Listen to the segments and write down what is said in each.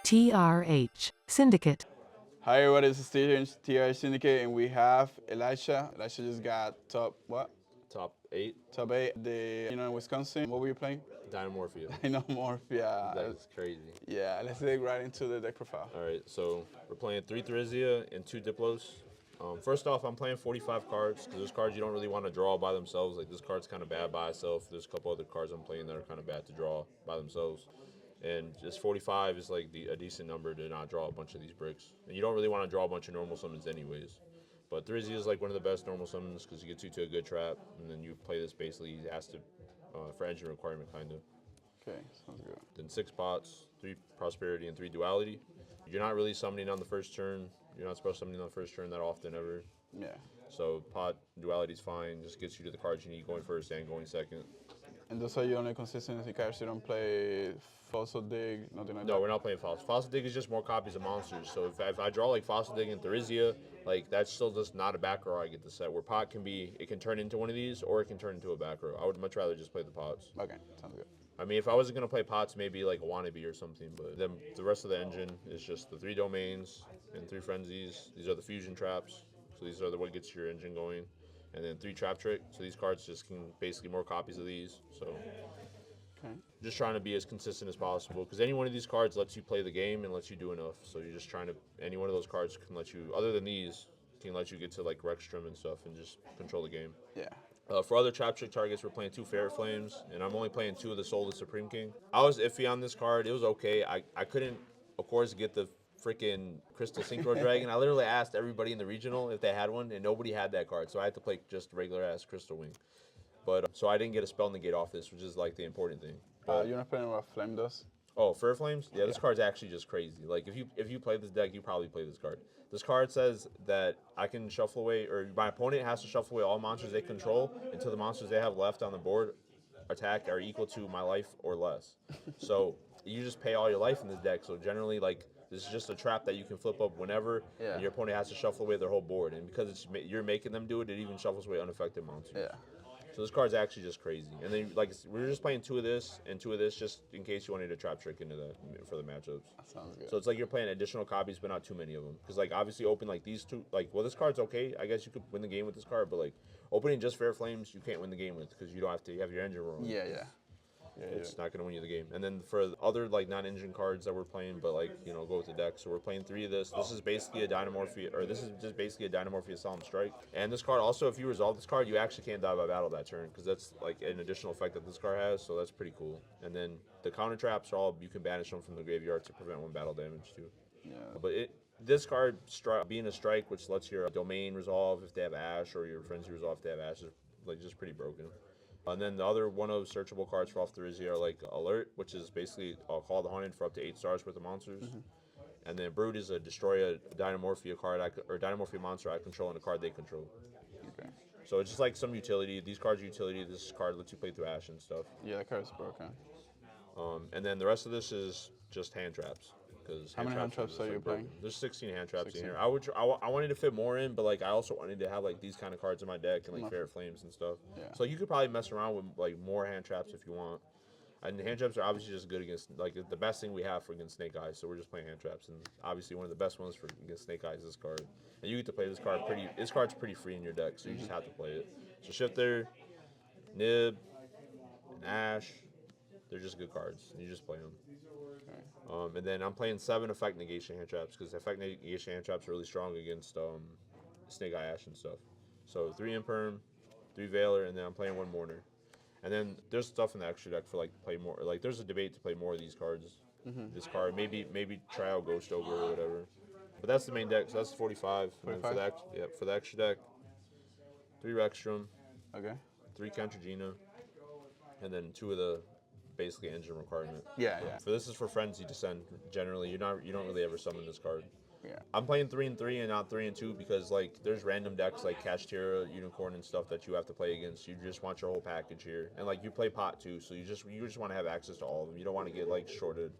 T.R.H.Syndicate. Hi everybody, this is T.R.H.Syndicate, and we have Elisha. Elisha just got top, what? Top 8. Top 8, in Wisconsin. What were you playing? Dinomorphia. Dinomorphia. That's crazy. Yeah, let's dig right into the deck profile. All right, so we're playing 3 Therizia and 2 Diplos. First off, I'm playing 45 cards, because there's cards you don't really want to draw by themselves. Like, this card's kind of bad by itself. There's a couple other cards I'm playing that are kind of bad to draw by themselves. And just 45 is like a decent number to not draw a bunch of these bricks. And you don't really want to draw a bunch of normal summons anyways. But Therizia is like one of the best normal summons because you get to a good trap, and then you play this basically as to for engine requirement kind of. Okay, sounds good. Then 6 pots, 3 prosperity, and 3 duality. You're not really summoning on the first turn. You're not supposed to summon on the first turn that often ever. Yeah. So pot duality's fine. Just gets you to the cards you need going first and going second. And those are your only consistency cards. You don't play Fossil Dig, nothing like that? No, we're not playing Fossil. Fossil Dig is just more copies of monsters. So if I draw like Fossil Dig and Therizia, like that's still just not a back row I get to set. Where pot can be, it can turn into one of these or it can turn into a back row. I would much rather just play the pots. Okay, sounds good. I mean, if I wasn't going to play pots, maybe like a wannabe or something. But then the rest of the engine is just the 3 domains and 3 frenzies. These are the fusion traps. So these are what gets your engine going. And then 3 trap trick. So these cards just can basically more copies of these. So okay. Just trying to be as consistent as possible, because any one of these cards lets you play the game and lets you do enough. So you're just trying to, any one of those cards can let you, other than these, can let you get to like Rexstrom and stuff and just control the game. Yeah. For other trap trick targets, we're playing 2 Ferret Flames, and I'm only playing 2 of the Soulless Supreme King. I was iffy on this card. It was okay. I couldn't, of course, get the freaking Crystal Synchro Dragon. I literally asked everybody in the regional if they had one, and nobody had that card. So I had to play just regular ass Crystal Wing. But so I didn't get a spell negate off this, which is like the important thing. You're not playing what Flame does? Oh, Ferret Flames? Yeah, this card's actually just crazy. Like if you play this deck, you probably play this card. This card says that I can shuffle away, or my opponent has to shuffle away all monsters they control until the monsters they have left on the board attack are equal to my life or less. So you just pay all your life in this deck. So generally, like, this is just a trap that you can flip up whenever, and your opponent has to shuffle away their whole board. And because you're making them do it, it even shuffles away unaffected monsters. Yeah. So this card's actually just crazy. And then, like, we're just playing 2 of this and 2 of this just in case you wanted to trap trick into for the matchups. That sounds good. So it's like you're playing additional copies, but not too many of them. Because, like, obviously open, like, these 2, like, well, this card's okay. I guess you could win the game with this card, but, like, opening just Ferret Flames, you can't win the game with because you don't have to, you have your engine rolling. Yeah. It's not going to win you the game. And then for other, like, non-engine cards that we're playing, but, like, you know, go with the deck. So we're playing 3 of this. This is basically a Dinomorphia, or this is just basically a Dinomorphia Solemn Strike. And this card, also, if you resolve this card, you actually can't die by battle that turn, because that's, like, an additional effect that this card has, so that's pretty cool. And then the counter traps are all, you can banish them from the graveyard to prevent 1 battle damage, too. Yeah. But this card, being a strike, which lets your domain resolve if they have Ash, or your frenzy resolve if they have Ash, is, like, just pretty broken. And then the other 1 of searchable cards for off Therizia are like Alert, which is basically Call the Haunted for up to 8 stars worth of monsters. And then Brood is a destroy a Dinomorphia card or Dinomorphia monster I control and a card they control. Okay. So it's just like some utility. These cards are utility. This card lets you play through Ash and stuff. Yeah, that card's broken. And then the rest of this is just hand traps. How many hand traps are you playing? There's 16 hand traps in here. I wanted to fit more in, but like I also wanted to have like these kind of cards in my deck and like Ferret Flames and stuff. Yeah. So you could probably mess around with like more hand traps if you want. And hand traps are obviously just good against, like, the best thing we have for against Snake Eyes. So we're just playing hand traps, and obviously one of the best ones for against Snake Eyes is this card. And you get to play this card this card's pretty free in your deck, so you just have to play it. So Shifter, Nib, and Ash, they're just good cards. You just play them. And then I'm playing 7 effect negation hand traps, because effect negation hand traps are really strong against Snake Eye Ash and stuff. So 3 Imperm, 3 Veiler, and then I'm playing 1 Mourner. And then there's stuff in the extra deck for like play more. Like there's a debate to play more of these cards. This card, maybe try out Ghost Ogre or whatever. But that's the main deck. So that's 45. And then for the extra deck, 3 Rexstrom. Okay. 3 Kentragina, and then 2 of the basically engine requirement. Yeah. For this is for Frenzy Descend. Generally, you don't really ever summon this card. Yeah. I'm playing 3 and 3 and not 3 and 2 because like there's random decks like Kashtira, Unicorn, and stuff that you have to play against. You just want your whole package here, and like you play pot too, so you just want to have access to all of them. You don't want to get like shorted.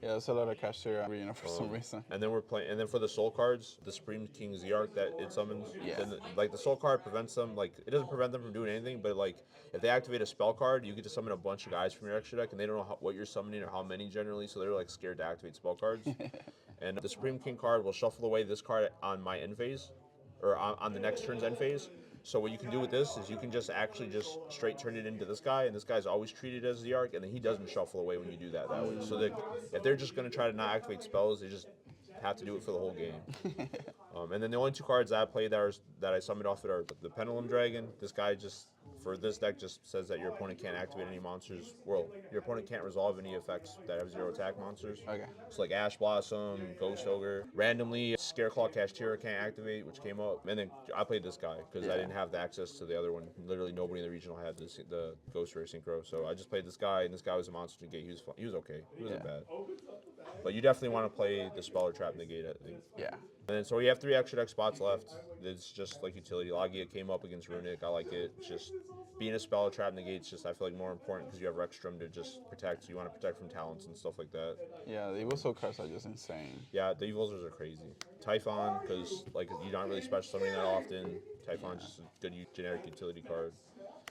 Yeah, there's a lot of cash here, for some reason. And then we're playing, and then for the soul cards, the Supreme King Zerk that it summons. Yeah. Then like the soul card prevents them, like it doesn't prevent them from doing anything, but like if they activate a spell card, you get to summon a bunch of guys from your extra deck, and they don't know what you're summoning or how many generally, so they're like scared to activate spell cards. And the Supreme King card will shuffle away this card on my end phase, or on the next turn's end phase. So what you can do with this is you can just actually just straight turn it into this guy, and this guy's always treated as the arc, and then he doesn't shuffle away when you do that way. So that if they're just going to try to not activate spells, they just have to do it for the whole game. And then the only two cards I played that I summoned off it are the Pendulum Dragon. This guy just, for this deck, just says that your opponent can't activate any monsters. Well, your opponent can't resolve any effects that have 0 attack monsters. Okay. So like Ash Blossom, Ghost Ogre. Randomly, Scareclaw Kashtira can't activate, which came up. And then I played this guy because I didn't have the access to the other one. Literally nobody in the regional had the Ghost Rare Synchro. So I just played this guy, and this guy was a monster negate. He was okay. He wasn't bad. But you definitely want to play the Spell or Trap negate, I think. Yeah. And then, so we have 3 extra deck spots left. It's just like utility. Logia came up against Runic. I like it. It's just being a spell or trap negates just I feel like more important because you have Rexstrom to just protect. So you want to protect from talents and stuff like that. Yeah, the Evil Soul cards are just insane. Yeah, the Evilzers are crazy. Typhon, because like you're not really special summoning that often. Typhon's just a good generic utility card.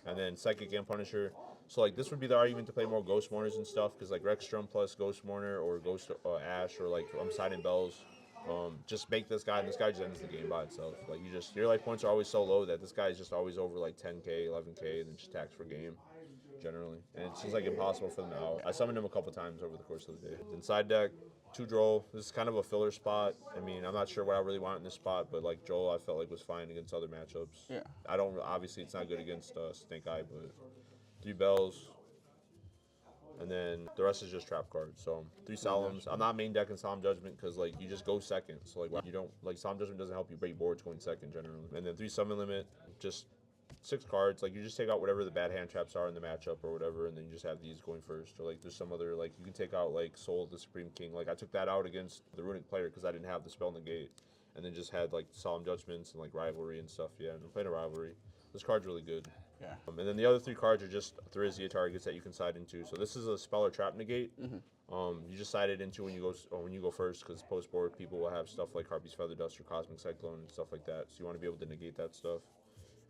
And then Psychic and Punisher. So like this would be the argument to play more Ghost Mourners and stuff because like Rexstrom plus Ghost Mourner or Ghost Ash or like I'm Siding Bells. Just make this guy, and this guy just ends the game by itself. Like your life points are always so low that this guy is just always over like 10k, 11k, and then just attacks for game, generally. And it seems like impossible for them to out. I summoned him a couple times over the course of the day. Then side deck, 2 Droll. This is kind of a filler spot. I mean, I'm not sure what I really want in this spot, but like Droll, I felt like was fine against other matchups. Yeah. Obviously, it's not good against Snake Eye, but 3 Bells. And then the rest is just trap cards. So 3 Solemns. I'm not main decking Solemn Judgment because like you just go second. So like you don't like Solemn Judgment doesn't help you break boards going second generally. And then 3 Summon Limit, just 6 cards. Like you just take out whatever the bad hand traps are in the matchup or whatever, and then you just have these going first. Or like there's some other like you can take out like Soul the Supreme King. Like I took that out against the Runic player because I didn't have the spell negate, and then just had like Solemn Judgments and like Rivalry and stuff. Yeah, and I'm playing a Rivalry. This card's really good. Yeah. And then the other 3 cards are just Therizia targets that you can side into. So this is a spell or trap negate. You just side it into when you go first because post board people will have stuff like Harpy's Feather Dust or Cosmic Cyclone and stuff like that. So you want to be able to negate that stuff.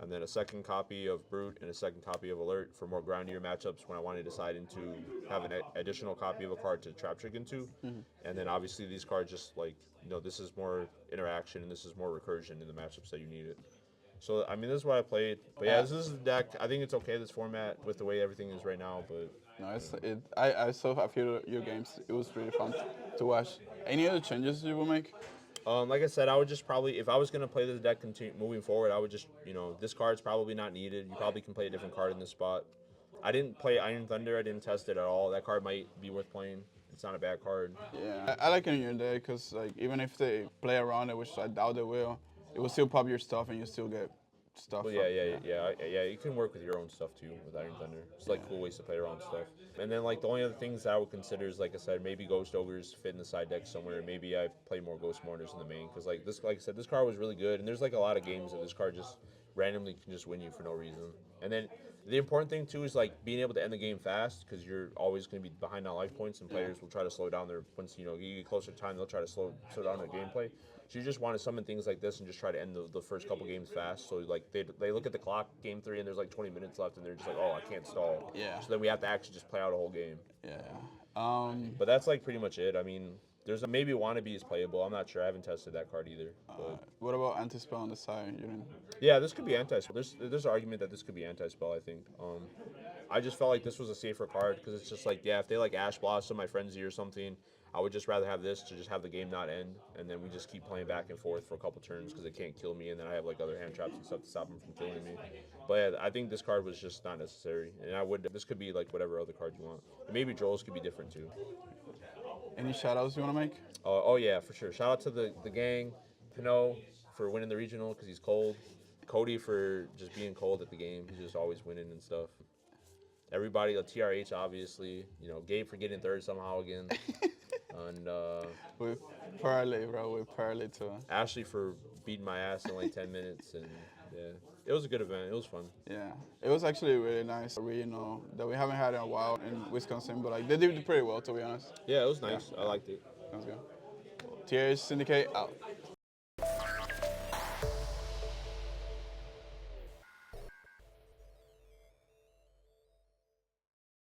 And then a second copy of Brute and a second copy of Alert for more grindier matchups when I want to decide into have an additional copy of a card to trap trick into. And then obviously these cards just like this is more interaction and this is more recursion in the matchups that you need it. So, I mean, this is what I played. But yeah, this is the deck. I think it's okay, this format, with the way everything is right now. But No, I saw a few of your games. It was really fun to watch. Any other changes you will make? like I said, I would just probably, if I was going to play this deck moving forward, I would just, this card's probably not needed. You probably can play a different card in this spot. I didn't play Iron Thunder. I didn't test it at all. That card might be worth playing. It's not a bad card. Yeah, I like it in your deck because like, even if they play around it, which I doubt they will, it will still pop your stuff and you still get stuff. Well, yeah. You can work with your own stuff too with Iron Thunder. It's like cool ways to play around stuff. And then like the only other things that I would consider is like I said, maybe Ghost Ogres fit in the side deck somewhere. Maybe I play more Ghost Mourners in the main because like I said, this card was really good. And there's like a lot of games that this card just randomly can just win you for no reason. And then the important thing too is like being able to end the game fast because you're always going to be behind on life points and players will try to slow down their once you get closer to time they'll try to slow down their gameplay. So you just want to summon things like this and just try to end the first couple games fast. So like they look at the clock, game 3, and there's like 20 minutes left, and they're just like, oh, I can't stall. Yeah. So then we have to actually just play out a whole game. Yeah. But that's like pretty much it. I mean, there's maybe Wannabe is playable. I'm not sure. I haven't tested that card either. But. What about anti-spell on the side? Yeah, this could be anti-spell. There's an argument that this could be anti-spell, I think. I just felt like this was a safer card because it's just like, yeah, if they like Ash Blossom, my Frenzy or something, I would just rather have this to just have the game not end, and then we just keep playing back and forth for a couple turns because it can't kill me, and then I have like other hand traps and stuff to stop them from killing me. But yeah, I think this card was just not necessary, and this could be like whatever other card you want. And maybe Droll's could be different too. Any shout-outs you want to make? Oh yeah, for sure. Shout out to the gang, Pinot for winning the regional because he's cold, Cody for just being cold at the game. He's just always winning and stuff. Everybody, T.R.H. obviously, Gabe for getting third somehow again. And With Pearly, bro. With Pearly too. Ashley for beating my ass in like 10 minutes, and Yeah, it was a good event. It was fun. Yeah, it was actually really nice. Regional that we haven't had in a while in Wisconsin, but like they did pretty well, to be honest. Yeah, it was nice. I liked it. Sounds good. T.R.H.Syndicate out.